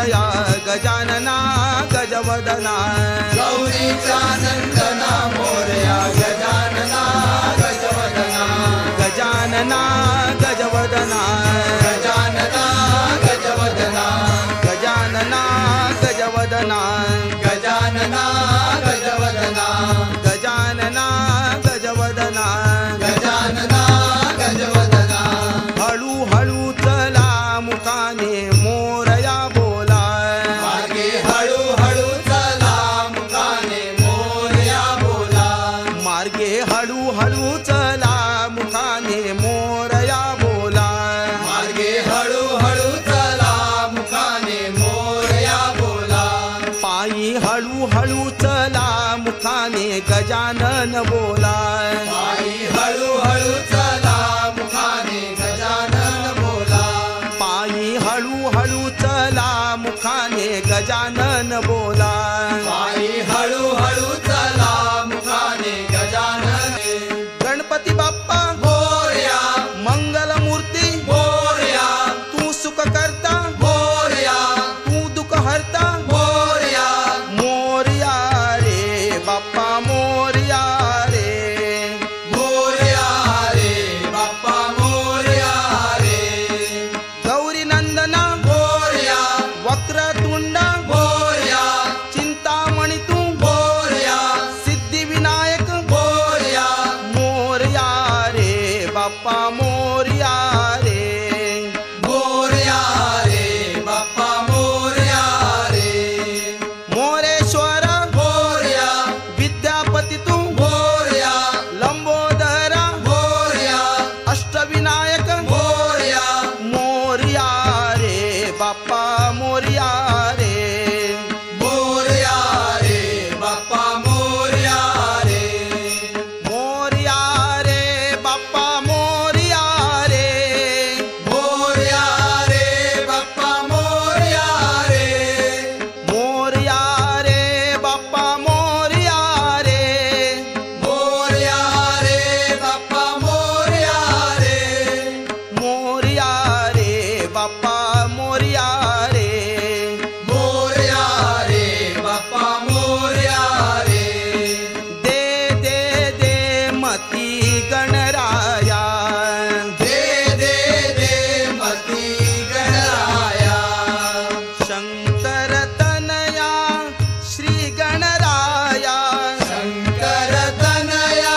मोरया गजानना गजवदना गौरीचा नंदना मोरया गजानना गजवदना गजानना गजवदना गजानना गजवदना गजानना गजवदना गजानना गजवदना गजानना गजवदना गजानना गजवदना हळू हळू चला मुखाने मोरया बोला मागे हळू हळू चला मुखाने मोरया बोला मार्गे हळू हळू चला मुखाने मोरया बोला मार्गे हळू हळू चला मुखाने मोरया बोला पायी हळू हळू चला मुखाने गजानन बोला पायी हळू हळू चला मुखाने गजानन बोला पायी हळू हळू चला मुखाने गजानन बोला पायी हळू हळू चला मुखाने गजानन गणपती बाप्पा मोरया मंगलमूर्ती मोरया तू सुख करता मोरया तू दुःख हरता मोरया मोरया रे बाप्पा मोरया रे मोरया रे बाप्पा मोरया रे गौरी नंदना मोरया वक्रतुंड मोरया चिंतामणी तू मोरया सिद्धिविनायक मोरया मोरया रे बाप्पा मोरया रे मोरया रे बाप्पा मोरया रे मोरेश्वर मोरया विद्यापती तू मोरया लंबोदरा मोरया अष्टविनायक मोरया मोरया रे बाप्पा मोरया रे मोरया रे बाप्पा मोरया रे मोरया रे बाप्पा मोरया रे मोरया रे बाप्पा मोरया रे मोरया रे बाप्पा मोरया रे मोरया रे बाप्पा मोरया रे मोरया रे बाप्पा मोरया रे मोरया रे बाप्पा मोरया रे दे दे दे मती गणराया दे दे दे मती गणराया शंकर तनया श्री गणराया शंकर तनया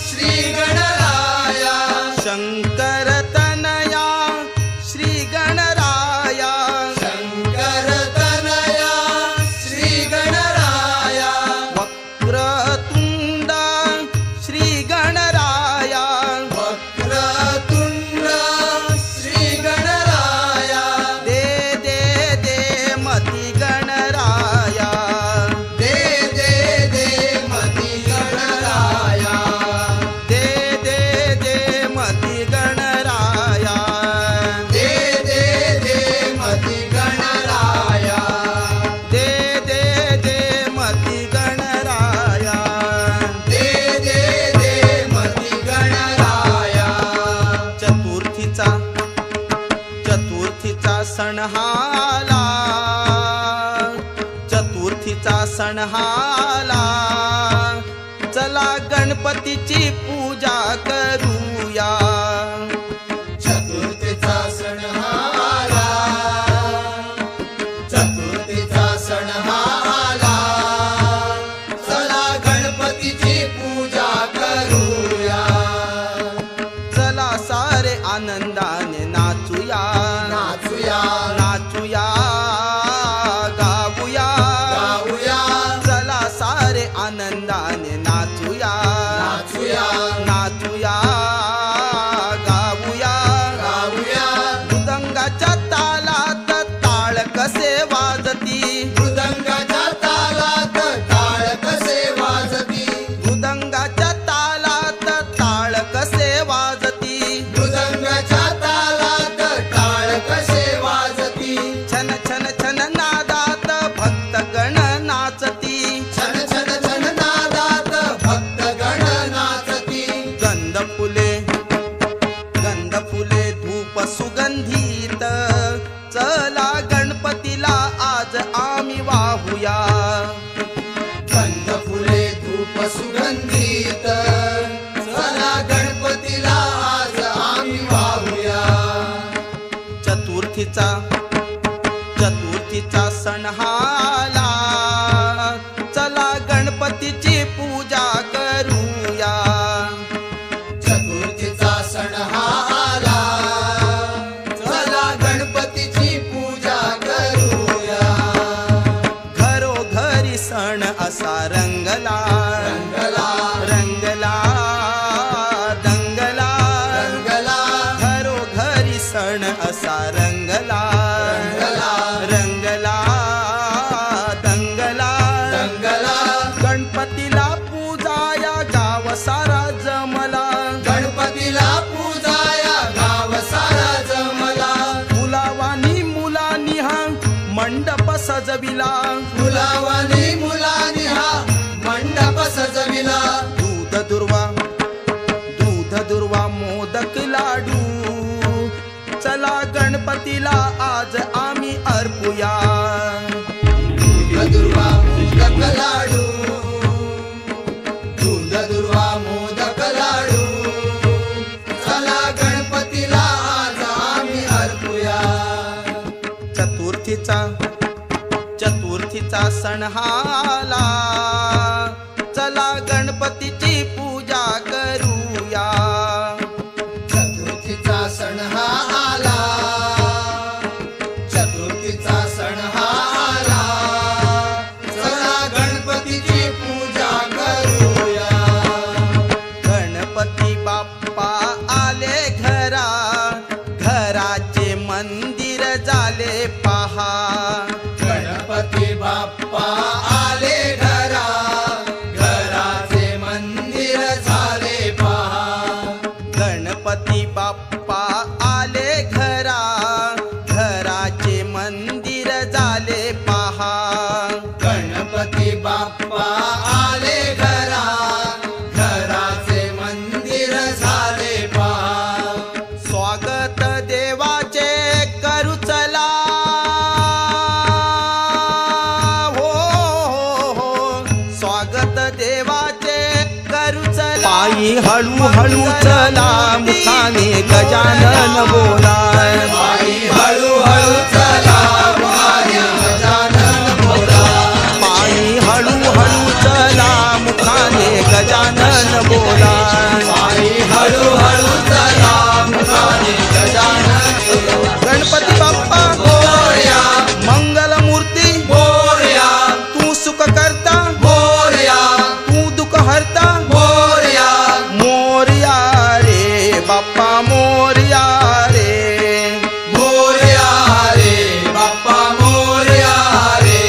श्री गणराया शंकर तनया श्री गणराया शंकर तनया श्री गणराया वक्रतुंड श्री गणराया वक्रतुंड श्री गणराया दे दे दे मती गणराया दे दे दे मती गणराया दे दे दे मती गणराया दे दे दे मती गणराया दे दे दे मती गणराया दे दे दे मती गणराया चतुर्थीचा सण हाला चतुर्थीचा सण हाला चला गणपतीची पूजा करूया चतुर्थीचा सण आला चतुर्थीचा सण आला चला गणपतीची पूजा करूया चला सारे आनंदाने नाचूया नाचूया नाचूया गाऊया गाऊया चला सारे आनंदाने नाचूया नाचूया नाचूया आज आम्ही वाहूया. गंध फुले धूप सुगंधित चला गणपतीला आज आम्ही वाहूया. चतुर्थीचा सण आला, चला गणपतीची पूजा करूया. चतुर्थीचा सण आला, चला गणपतीची पूजा करूया. घरोघरी सण असा रंगला, रंगला रंगला दंगला. रंगला घरोघरी सण असा रंगला, रंगला दंगला. रंगला गणपतीला पूजाया गाव सारा जमला, गणपतीला पूजाया गाव सारा जमला. मुलावानी मुलांनी हा मंडप सजविला, मुलावानी मुलांनी हा मंडप सजविला. दूध दुर्वा मोदक लाडू, चला गणपतीला आज आम्ही अर्पूया. दुर्वा मोदक लाडू, दूध दुर्वा मोदक लाडू, चला गणपतीला आज आम्ही अर्पूया. चतुर्थीचा सण आला, चला गणपतीची पूजा करूया. चतुर्थीचा सण आला, चतुर्थीचा सण आला, चला गणपतीची पूजा करूया. गणपती बाप्पा आले घरा, घराचे मंदिर झाले पहा. गणपती बाप्पा आले घरा, घराचे मंदिर झाले पहा. गणपती बाप्पा आले घरा, घराचे मंदिर झाले पहा. गणपती बाप्पा आले घरा, घराचे मंदिर झाले पहा. स्वागत देवाचे करू चला, हो स्वागत देवाचे करू चला. पायी हळूहळू चला, मुखाने गजानन बोला. पायी हळूहळू चला, मुखाने गजानन बोला. पायी हळूहळू चला, मुखाने गजानन बोला. पायी हळूहळू चला, मुखाने गजानन बोला. गणपती बाप्पा मोरया, मंगलमूर्ती मोरया, तू सुख करता, मोरया, तू दुःख हरता. मोरया, मोरया रे बाप्पा मोरया रे. मोरया रे बाप्पा मोरया रे.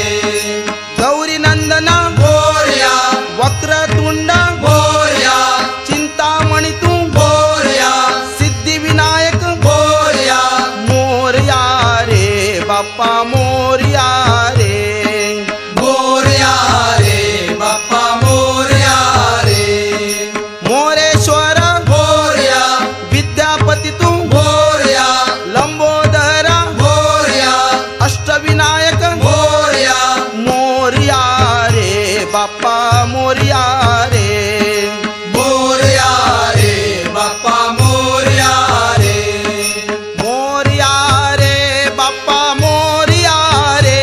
गौरी नंदना मोरया, वक्रतुंड मोरया, चिंतामणी तू, मोरया, सिद्धिविनायक मोरया, मोरया रे बाप्पा मोरया रे. मोरया रे बाप्पा मोरया रे. मोरेश्वर मोरया, विद्यापती तू, मोरया, लंबोदरा मोरया, अष्टविनायक मोरया, मोरया रे बाप्पा मोरया रे. मोरया रे बाप्पा मोरया रे. मोरया रे बाप्पा मोरया रे.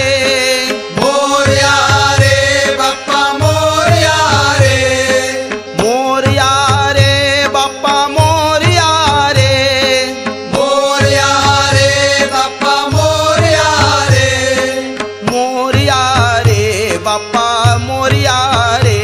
मोरया रे बाप्पा मोरया रे. मोरया रे बाप्पा मोरया रे. मोरया रे बाप्पा मोरया रे. मोरया रे बाप्पा मोरया रे.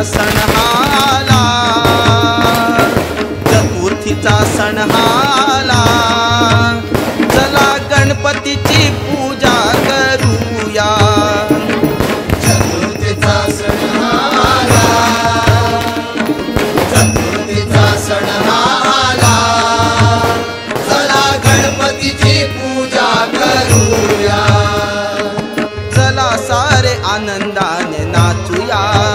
सण आला, चतुर्थीचा सण आला, चला गणपतीची पूजा करूया. चतुर्थीचा सण आला, चतुर्थीचा सण आला, चला गणपतीची पूजा करूया. चला सारे आनंदाने नाचूया.